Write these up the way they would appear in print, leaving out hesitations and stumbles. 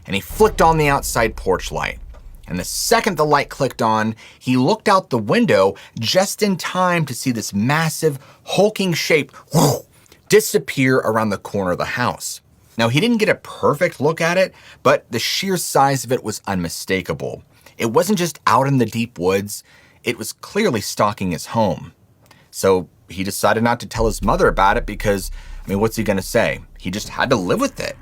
and he flicked on the outside porch light. And the second the light clicked on, he looked out the window just in time to see this massive, hulking shape disappear around the corner of the house. Now, he didn't get a perfect look at it, but the sheer size of it was unmistakable. It wasn't just out in the deep woods, it was clearly stalking his home. So he decided not to tell his mother about it because, what's he gonna say? He just had to live with it.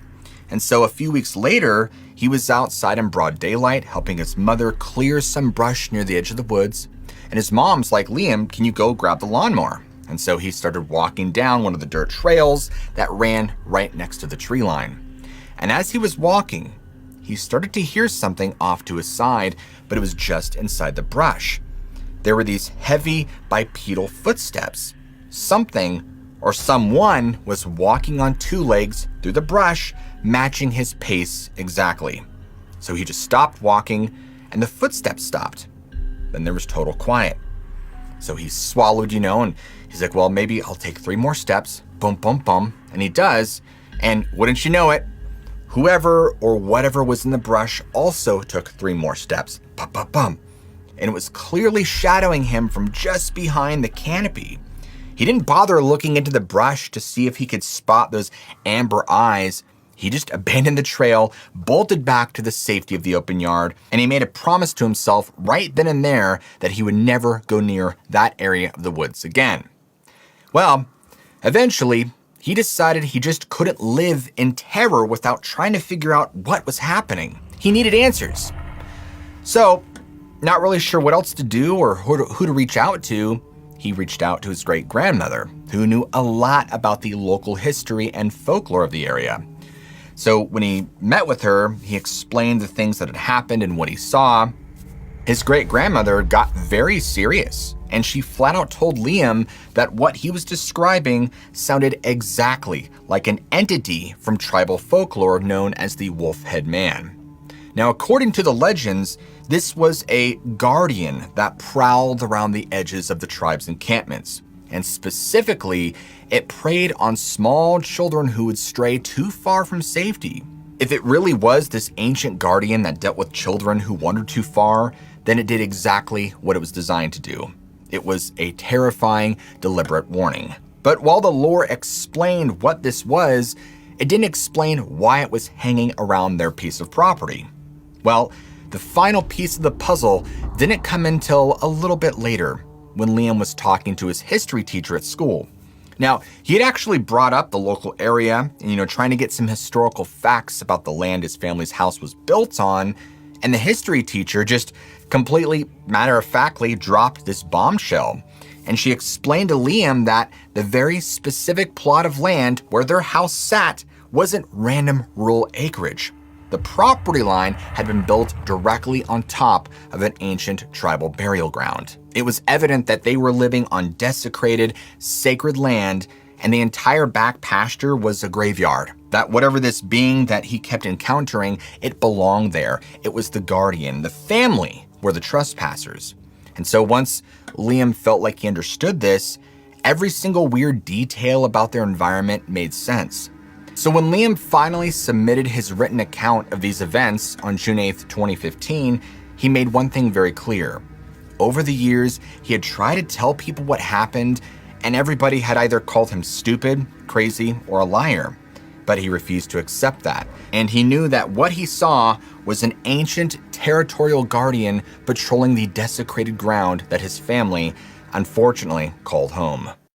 And so a few weeks later, he was outside in broad daylight helping his mother clear some brush near the edge of the woods. And his mom's like, "Liam, can you go grab the lawnmower?" And so he started walking down one of the dirt trails that ran right next to the tree line. And as he was walking, he started to hear something off to his side, but it was just inside the brush. There were these heavy bipedal footsteps. Something or someone was walking on two legs through the brush, matching his pace exactly. So he just stopped walking and the footsteps stopped. Then there was total quiet. So he swallowed, and he's like, well, maybe I'll take 3 more steps. Boom, boom, boom. And he does. And wouldn't you know it, whoever or whatever was in the brush also took 3 more steps. Bum, bum, bum. And it was clearly shadowing him from just behind the canopy. He didn't bother looking into the brush to see if he could spot those amber eyes. He just abandoned the trail, bolted back to the safety of the open yard, and he made a promise to himself right then and there that he would never go near that area of the woods again. Well, eventually, he decided he just couldn't live in terror without trying to figure out what was happening. He needed answers. So, not really sure what else to do or who to reach out to, he reached out to his great-grandmother, who knew a lot about the local history and folklore of the area. So when he met with her, he explained the things that had happened and what he saw. His great-grandmother got very serious, and she flat out told Liam that what he was describing sounded exactly like an entity from tribal folklore known as the Wolf-Head Man. Now, according to the legends, this was a guardian that prowled around the edges of the tribe's encampments. And specifically, it preyed on small children who would stray too far from safety. If it really was this ancient guardian that dealt with children who wandered too far, then it did exactly what it was designed to do. It was a terrifying, deliberate warning. But while the lore explained what this was, it didn't explain why it was hanging around their piece of property. Well, the final piece of the puzzle didn't come until a little bit later, when Liam was talking to his history teacher at school. Now, he had actually brought up the local area and, trying to get some historical facts about the land his family's house was built on, and the history teacher just completely matter-of-factly dropped this bombshell. And she explained to Liam that the very specific plot of land where their house sat wasn't random rural acreage. The property line had been built directly on top of an ancient tribal burial ground. It was evident that they were living on desecrated, sacred land, and the entire back pasture was a graveyard. That whatever this being that he kept encountering, it belonged there. It was the guardian. The family were the trespassers. And so once Liam felt like he understood this, every single weird detail about their environment made sense. So when Liam finally submitted his written account of these events on June 8th, 2015, he made one thing very clear. Over the years, he had tried to tell people what happened, and everybody had either called him stupid, crazy, or a liar. But he refused to accept that. And he knew that what he saw was an ancient territorial guardian patrolling the desecrated ground that his family, unfortunately, called home.